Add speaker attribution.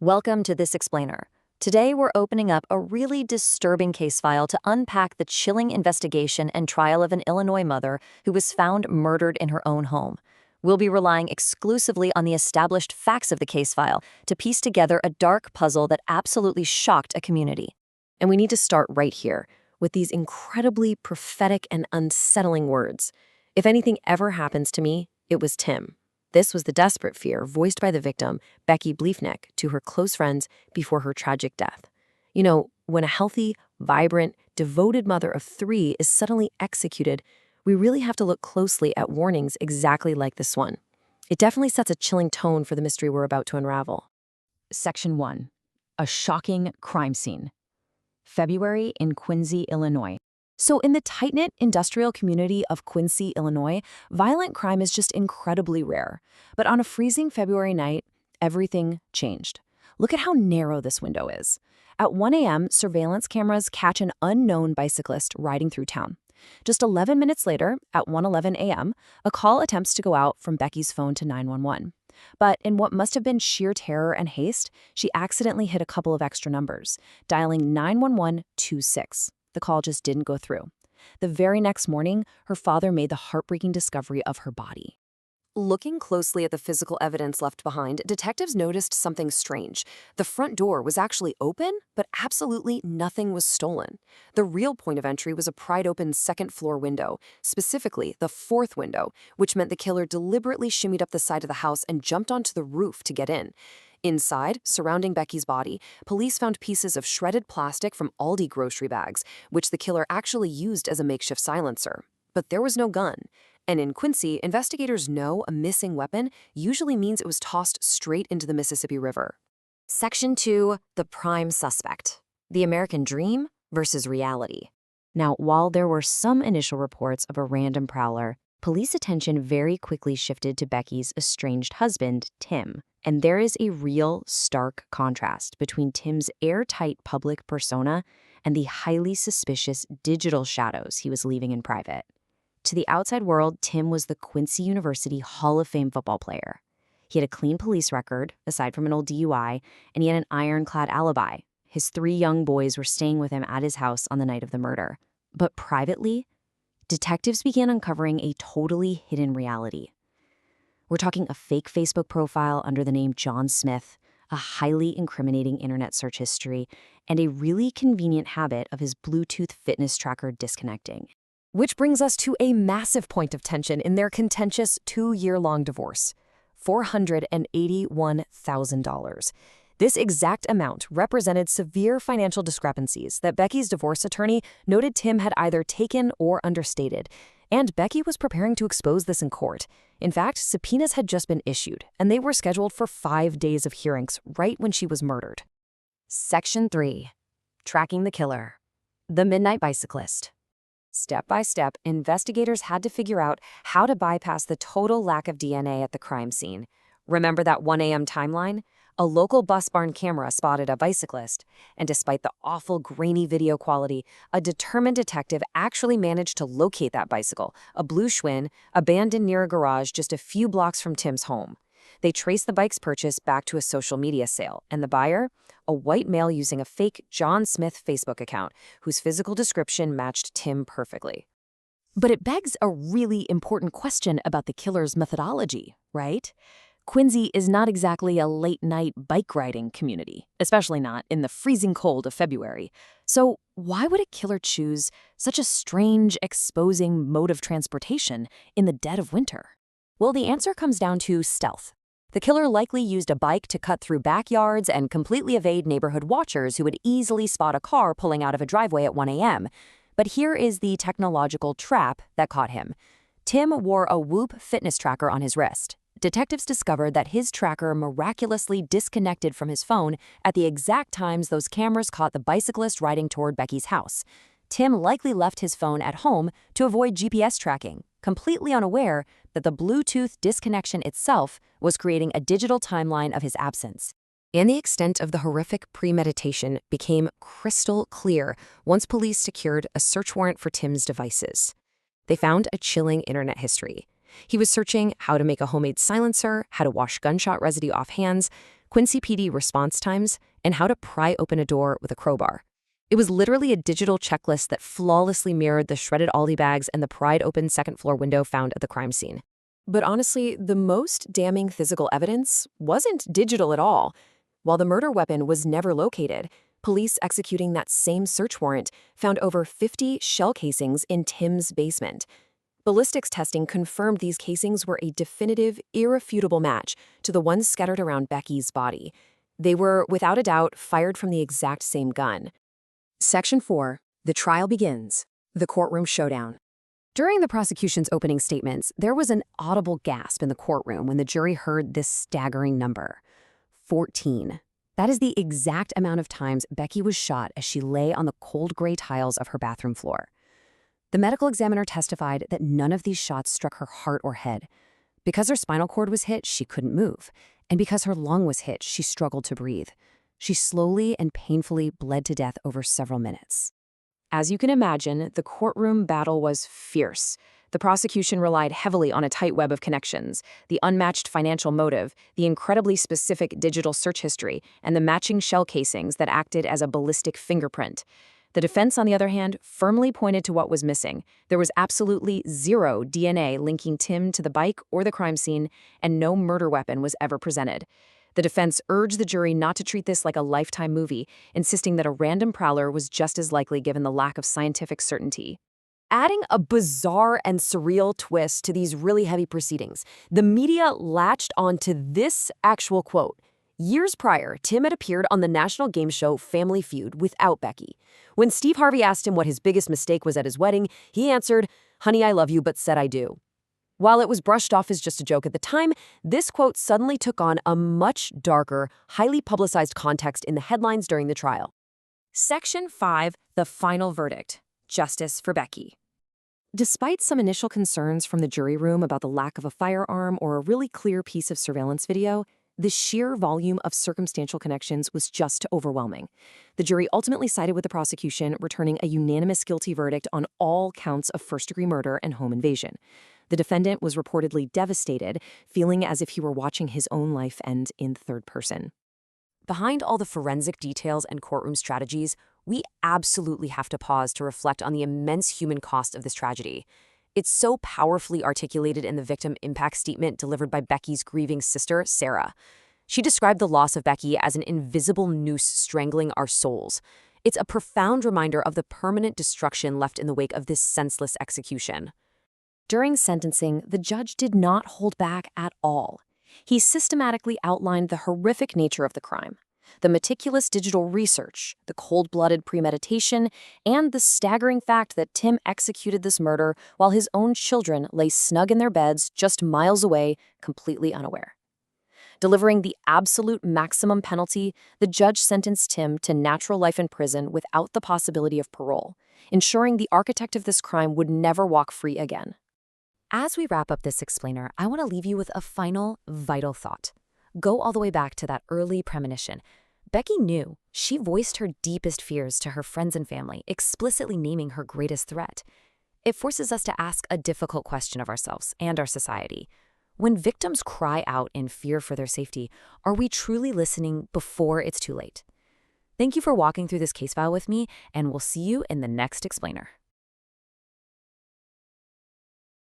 Speaker 1: Welcome to This Explainer. Today we're opening up a really disturbing case file to unpack the chilling investigation and trial of an Illinois mother who was found murdered in her own home. We'll be relying exclusively on the established facts of the case file to piece together a dark puzzle that absolutely shocked a community.
Speaker 2: And we need to start right here with these incredibly prophetic and unsettling words. If anything ever happens to me, it was Tim. This was the desperate fear voiced by the victim, Becky Bleifnik, to her close friends before her tragic death. You know, when a healthy, vibrant, devoted mother of 3 is suddenly executed, we really have to look closely at warnings exactly like this one. It definitely sets a chilling tone for the mystery we're about to unravel.
Speaker 3: Section 1. A shocking crime scene. February in Quincy, Illinois. So in the tight-knit industrial community of Quincy, Illinois, violent crime is just incredibly rare. But on a freezing February night, everything changed. Look at how narrow this window is. At 1 a.m., surveillance cameras catch an unknown bicyclist riding through town. Just 11 minutes later, at 1:11 a.m., a call attempts to go out from Becky's phone to 911. But in what must have been sheer terror and haste, she accidentally hit a couple of extra numbers, dialing 91126. The call just didn't go through. The very next morning, her father made the heartbreaking discovery of her body.
Speaker 2: Looking closely at the physical evidence left behind, detectives noticed something strange. The front door was actually open, but absolutely nothing was stolen. The real point of entry was a pried-open second-floor window, specifically the 4th window, which meant the killer deliberately shimmied up the side of the house and jumped onto the roof to get in. Inside, surrounding Becky's body, police found pieces of shredded plastic from Aldi grocery bags, which the killer actually used as a makeshift silencer. But there was no gun. And in Quincy, investigators know a missing weapon usually means it was tossed straight into the Mississippi River.
Speaker 1: Section 2. The prime suspect. The American dream versus reality.
Speaker 3: Now, while there were some initial reports of a random prowler, police attention very quickly shifted to Becky's estranged husband, Tim. And there is a real stark contrast between Tim's airtight public persona and the highly suspicious digital shadows he was leaving in private. To the outside world, Tim was the Quincy University Hall of Fame football player. He had a clean police record, aside from an old DUI, and he had an ironclad alibi. His 3 young boys were staying with him at his house on the night of the murder. But privately, detectives began uncovering a totally hidden reality. We're talking a fake Facebook profile under the name John Smith, a highly incriminating internet search history, and a really convenient habit of his Bluetooth fitness tracker disconnecting.
Speaker 2: Which brings us to a massive point of tension in their contentious 2-year-long divorce: $481,000. This exact amount represented severe financial discrepancies that Becky's divorce attorney noted Tim had either taken or understated. And Becky was preparing to expose this in court. In fact, subpoenas had just been issued, and they were scheduled for 5 days of hearings right when she was murdered.
Speaker 1: Section 3. Tracking the killer. The Midnight Bicyclist.
Speaker 2: Step by step, investigators had to figure out how to bypass the total lack of DNA at the crime scene. Remember that 1 a.m. timeline? A local bus barn camera spotted a bicyclist, and despite the awful grainy video quality, a determined detective actually managed to locate that bicycle, a blue Schwinn, abandoned near a garage just a few blocks from Tim's home. They traced the bike's purchase back to a social media sale, and the buyer? A white male using a fake John Smith Facebook account, whose physical description matched Tim perfectly.
Speaker 3: But it begs a really important question about the killer's methodology, right? Quincy is not exactly a late-night bike riding community, especially not in the freezing cold of February. So why would a killer choose such a strange, exposing mode of transportation in the dead of winter? Well, the answer comes down to stealth. The killer likely used a bike to cut through backyards and completely evade neighborhood watchers who would easily spot a car pulling out of a driveway at 1 a.m. But here is the technological trap that caught him. Tim wore a Whoop fitness tracker on his wrist. Detectives discovered that his tracker miraculously disconnected from his phone at the exact times those cameras caught the bicyclist riding toward Becky's house. Tim likely left his phone at home to avoid GPS tracking, completely unaware that the Bluetooth disconnection itself was creating a digital timeline of his absence. And the extent of the horrific premeditation became crystal clear once police secured a search warrant for Tim's devices. They found a chilling internet history. He was searching how to make a homemade silencer, how to wash gunshot residue off hands,
Speaker 2: Quincy PD response times, and how to pry open a door with a crowbar. It was literally a digital checklist that flawlessly mirrored the shredded Aldi bags and the pried open second-floor window found at the crime scene. But honestly, the most damning physical evidence wasn't digital at all. While the murder weapon was never located, police executing that same search warrant found over 50 shell casings in Tim's basement. Ballistics testing confirmed these casings were a definitive, irrefutable match to the ones scattered around Becky's body. They were, without a doubt, fired from the exact same gun. Section 4. The trial begins. The courtroom showdown. During the prosecution's opening statements, there was an audible gasp in the courtroom when the jury heard this staggering number. 14. That is the exact amount of times Becky was shot as she lay on the cold gray tiles of her bathroom floor. The medical examiner testified that none of these shots struck her heart or head. Because her spinal cord was hit, she couldn't move. And because her lung was hit, she struggled to breathe. She slowly and painfully bled to death over several minutes. As you can imagine, the courtroom battle was fierce. The prosecution relied heavily on a tight web of connections, the unmatched financial motive, the incredibly specific digital search history, and the matching shell casings that acted as a ballistic fingerprint. The defense, on the other hand, firmly pointed to what was missing. There was absolutely zero DNA linking Tim to the bike or the crime scene, and no murder weapon was ever presented. The defense urged the jury not to treat this like a Lifetime movie, insisting that a random prowler was just as likely given the lack of scientific certainty. Adding a bizarre and surreal twist to these really heavy proceedings, the media latched onto this actual quote. Years prior, Tim had appeared on the national game show Family Feud without Becky. When Steve Harvey asked him what his biggest mistake was at his wedding, he answered, "Honey, I love you, but said I do." While it was brushed off as just a joke at the time, this quote suddenly took on a much darker, highly publicized context in the headlines during the trial. Section 5, the final verdict. Justice for Becky. Despite some initial concerns from the jury room about the lack of a firearm or a really clear piece of surveillance video, the sheer volume of circumstantial connections was just overwhelming. The jury ultimately sided with the prosecution, returning a unanimous guilty verdict on all counts of first-degree murder and home invasion. The defendant was reportedly devastated, feeling as if he were watching his own life end in third person. Behind all the forensic details and courtroom strategies, we absolutely have to pause to reflect on the immense human cost of this tragedy. It's so powerfully articulated in the victim impact statement delivered by Becky's grieving sister, Sarah. She described the loss of Becky as an invisible noose strangling our souls. It's a profound reminder of the permanent destruction left in the wake of this senseless execution. During sentencing, the judge did not hold back at all. He systematically outlined the horrific nature of the crime, the meticulous digital research, the cold-blooded premeditation, and the staggering fact that Tim executed this murder while his own children lay snug in their beds just miles away, completely unaware. Delivering the absolute maximum penalty, the judge sentenced Tim to natural life in prison without the possibility of parole, ensuring the architect of this crime would never walk free again. As we wrap up this explainer, I want to leave you with a final, vital thought. Go all the way back to that early premonition. Becky knew. She voiced her deepest fears to her friends and family, explicitly naming her greatest threat. It forces us to ask a difficult question of ourselves and our society. When victims cry out in fear for their safety, are we truly listening before it's too late? Thank you for walking through this case file with me, and we'll see you in the next explainer.